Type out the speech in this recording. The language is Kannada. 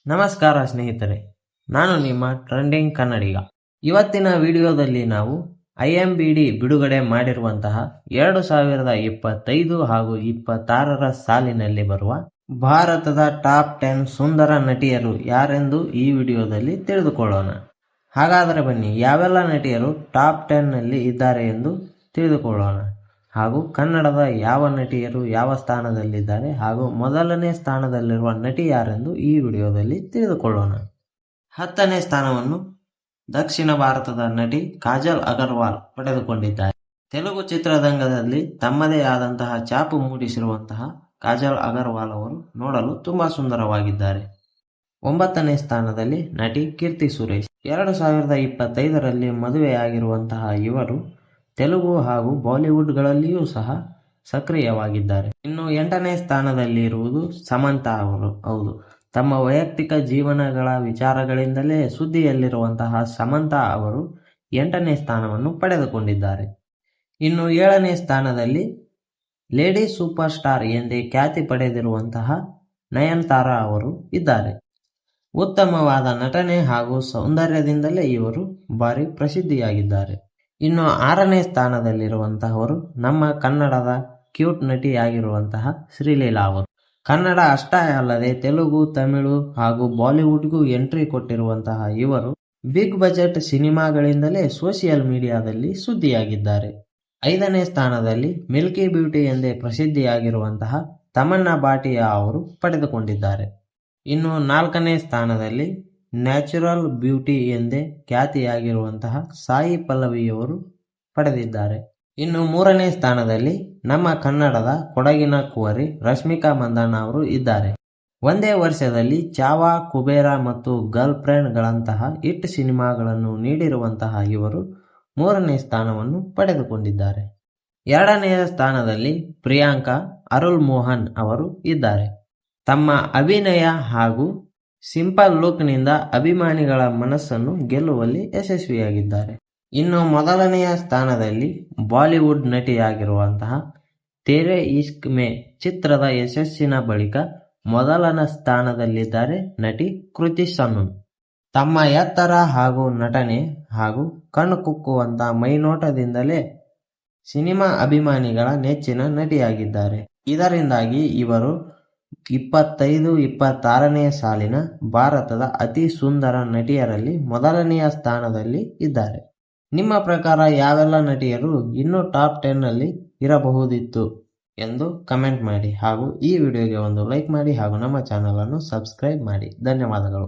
ನಮಸ್ಕಾರ ಸ್ನೇಹಿತರೆ, ನಾನು ನಿಮ್ಮ ಟ್ರೆಂಡಿಂಗ್ ಕನ್ನಡಿಗ. ಇವತ್ತಿನ ವಿಡಿಯೋದಲ್ಲಿ ನಾವು IMBD ಬಿಡುಗಡೆ ಮಾಡಿರುವಂತಹ 2025 ಹಾಗೂ 26ರ ಸಾಲಿನಲ್ಲಿ ಬರುವ ಭಾರತದ ಟಾಪ್ 10 ಸುಂದರ ನಟಿಯರು ಯಾರೆಂದು ಈ ವಿಡಿಯೋದಲ್ಲಿ ತಿಳಿದುಕೊಳ್ಳೋಣ. ಹಾಗಾದರೆ ಬನ್ನಿ, ಯಾವೆಲ್ಲ ನಟಿಯರು ಟಾಪ್ 10 ನಲ್ಲಿ ಇದ್ದಾರೆ ಎಂದು ತಿಳಿದುಕೊಳ್ಳೋಣ. ಹಾಗೂ ಕನ್ನಡದ ಯಾವ ನಟಿಯರು ಯಾವ ಸ್ಥಾನದಲ್ಲಿದ್ದಾರೆ ಹಾಗೂ ಮೊದಲನೇ ಸ್ಥಾನದಲ್ಲಿರುವ ನಟಿ ಯಾರೆಂದು ಈ ವಿಡಿಯೋದಲ್ಲಿ ತಿಳಿದುಕೊಳ್ಳೋಣ. 10ನೇ ಸ್ಥಾನವನ್ನು ದಕ್ಷಿಣ ಭಾರತದ ನಟಿ ಕಾಜಲ್ ಅಗರ್ವಾಲ್ ಪಡೆದುಕೊಂಡಿದ್ದಾರೆ. ತೆಲುಗು ಚಿತ್ರರಂಗದಲ್ಲಿ ತಮ್ಮದೇ ಆದಂತಹ ಛಾಪು ಮೂಡಿಸಿರುವಂತಹ ಕಾಜಲ್ ಅಗರ್ವಾಲ್ ಅವರು ನೋಡಲು ತುಂಬಾ ಸುಂದರವಾಗಿದ್ದಾರೆ. 9ನೇ ಸ್ಥಾನದಲ್ಲಿ ನಟಿ ಕೀರ್ತಿ ಸುರೇಶ್. 2025ರಲ್ಲಿ ಮದುವೆಯಾಗಿರುವಂತಹ ಇವರು ತೆಲುಗು ಹಾಗೂ ಬಾಲಿವುಡ್ಗಳಲ್ಲಿಯೂ ಸಹ ಸಕ್ರಿಯವಾಗಿದ್ದಾರೆ. ಇನ್ನು 8ನೇ ಸ್ಥಾನದಲ್ಲಿ ಇರುವುದು ಸಮಂತಾ ಅವರು. ಹೌದು, ತಮ್ಮ ವೈಯಕ್ತಿಕ ಜೀವನಗಳ ವಿಚಾರಗಳಿಂದಲೇ ಸುದ್ದಿಯಲ್ಲಿರುವಂತಹ ಸಮಂತಾ ಅವರು 8ನೇ ಸ್ಥಾನವನ್ನು ಪಡೆದುಕೊಂಡಿದ್ದಾರೆ. ಇನ್ನು 7ನೇ ಸ್ಥಾನದಲ್ಲಿ ಲೇಡಿ ಸೂಪರ್ ಸ್ಟಾರ್ ಎಂದೇ ಖ್ಯಾತಿ ಪಡೆದಿರುವಂತಹ ನಯನತಾರಾ ಅವರು ಇದ್ದಾರೆ. ಉತ್ತಮವಾದ ನಟನೆ ಹಾಗೂ ಸೌಂದರ್ಯದಿಂದಲೇ ಇವರು ಭಾರಿ ಪ್ರಸಿದ್ಧಿಯಾಗಿದ್ದಾರೆ. ಇನ್ನು 6ನೇ ಸ್ಥಾನದಲ್ಲಿರುವಂತಹವರು ನಮ್ಮ ಕನ್ನಡದ ಕ್ಯೂಟ್ ನಟಿಯಾಗಿರುವಂತಹ ಶ್ರೀಲೀಲಾ ಅವರು. ಕನ್ನಡ ಅಷ್ಟೇ ಅಲ್ಲದೆ ತೆಲುಗು, ತಮಿಳು ಹಾಗೂ ಬಾಲಿವುಡ್ಗೂ ಎಂಟ್ರಿ ಕೊಟ್ಟಿರುವಂತಹ ಇವರು ಬಿಗ್ ಬಜೆಟ್ ಸಿನಿಮಾಗಳಿಂದಲೇ ಸೋಷಿಯಲ್ ಮೀಡಿಯಾದಲ್ಲಿ ಸುದ್ದಿಯಾಗಿದ್ದಾರೆ. 5ನೇ ಸ್ಥಾನದಲ್ಲಿ ಮಿಲ್ಕಿ ಬ್ಯೂಟಿ ಎಂದೇ ಪ್ರಸಿದ್ಧಿಯಾಗಿರುವಂತಹ ತಮನ್ನಾ ಭಾಟಿಯಾ ಅವರು ಪಡೆದುಕೊಂಡಿದ್ದಾರೆ. ಇನ್ನು 4ನೇ ಸ್ಥಾನದಲ್ಲಿ ನ್ಯಾಚುರಲ್ ಬ್ಯೂಟಿ ಎಂದೇ ಖ್ಯಾತಿಯಾಗಿರುವಂತಹ ಸಾಯಿ ಪಲ್ಲವಿಯವರು ಪಡೆದಿದ್ದಾರೆ. ಇನ್ನು 3ನೇ ಸ್ಥಾನದಲ್ಲಿ ನಮ್ಮ ಕನ್ನಡದ ಕೊಡಗಿನ ಕುವರಿ ರಶ್ಮಿಕಾ ಮಂದಣ್ಣ ಅವರು ಇದ್ದಾರೆ. ಒಂದೇ ವರ್ಷದಲ್ಲಿ ಚಾವಾ, ಕುಬೇರ ಮತ್ತು ಗರ್ಲ್ ಫ್ರೆಂಡ್ ಗಳಂತಹ ಹಿಟ್ ಸಿನಿಮಾಗಳನ್ನು ನೀಡಿರುವಂತಹ ಇವರು 3ನೇ ಸ್ಥಾನವನ್ನು ಪಡೆದುಕೊಂಡಿದ್ದಾರೆ. 2ನೇ ಸ್ಥಾನದಲ್ಲಿ ಪ್ರಿಯಾಂಕಾ ಅರುಳ್ ಮೋಹನ್ ಅವರು ಇದ್ದಾರೆ. ತಮ್ಮ ಅಭಿನಯ ಹಾಗೂ ಸಿಂಪಲ್ ಲುಕ್ ನಿಂದ ಅಭಿಮಾನಿಗಳ ಮನಸ್ಸನ್ನು ಗೆಲ್ಲುವಲ್ಲಿ ಯಶಸ್ವಿಯಾಗಿದ್ದಾರೆ. ಇನ್ನು ಮೊದಲನೆಯ ಸ್ಥಾನದಲ್ಲಿ ಬಾಲಿವುಡ್ ನಟಿಯಾಗಿರುವಂತಹ ತೇರೆ ಇಶ್ಕ್ ಮೇ ಚಿತ್ರದ ಯಶಸ್ಸಿನ ಬಳಿಕ ಮೊದಲನ ಸ್ಥಾನದಲ್ಲಿದ್ದಾರೆ ನಟಿ ಕೃತಿ ಸನನ್. ತಮ್ಮ ಎತ್ತರ ಹಾಗೂ ನಟನೆ ಹಾಗೂ ಕಣ್ಣು ಕುಕ್ಕುವಂತ ಮೈನೋಟದಿಂದಲೇ ಸಿನಿಮಾ ಅಭಿಮಾನಿಗಳ ನೆಚ್ಚಿನ ನಟಿಯಾಗಿದ್ದಾರೆ. ಇದರಿಂದಾಗಿ ಇವರು 25-26ನೇ ಸಾಲಿನ ಭಾರತದ ಅತಿ ಸುಂದರ ನಟಿಯರಲ್ಲಿ ಮೊದಲನೆಯ ಸ್ಥಾನದಲ್ಲಿ ಇದ್ದಾರೆ. ನಿಮ್ಮ ಪ್ರಕಾರ ಯಾವೆಲ್ಲ ನಟಿಯರು ಇನ್ನೂ ಟಾಪ್ 10 ನಲ್ಲಿ ಇರಬಹುದಿತ್ತು ಎಂದು ಕಮೆಂಟ್ ಮಾಡಿ ಹಾಗೂ ಈ ವಿಡಿಯೋಗೆ ಒಂದು ಲೈಕ್ ಮಾಡಿ ಹಾಗೂ ನಮ್ಮ ಚಾನಲ್ ಅನ್ನು ಸಬ್ಸ್ಕ್ರೈಬ್ ಮಾಡಿ. ಧನ್ಯವಾದಗಳು.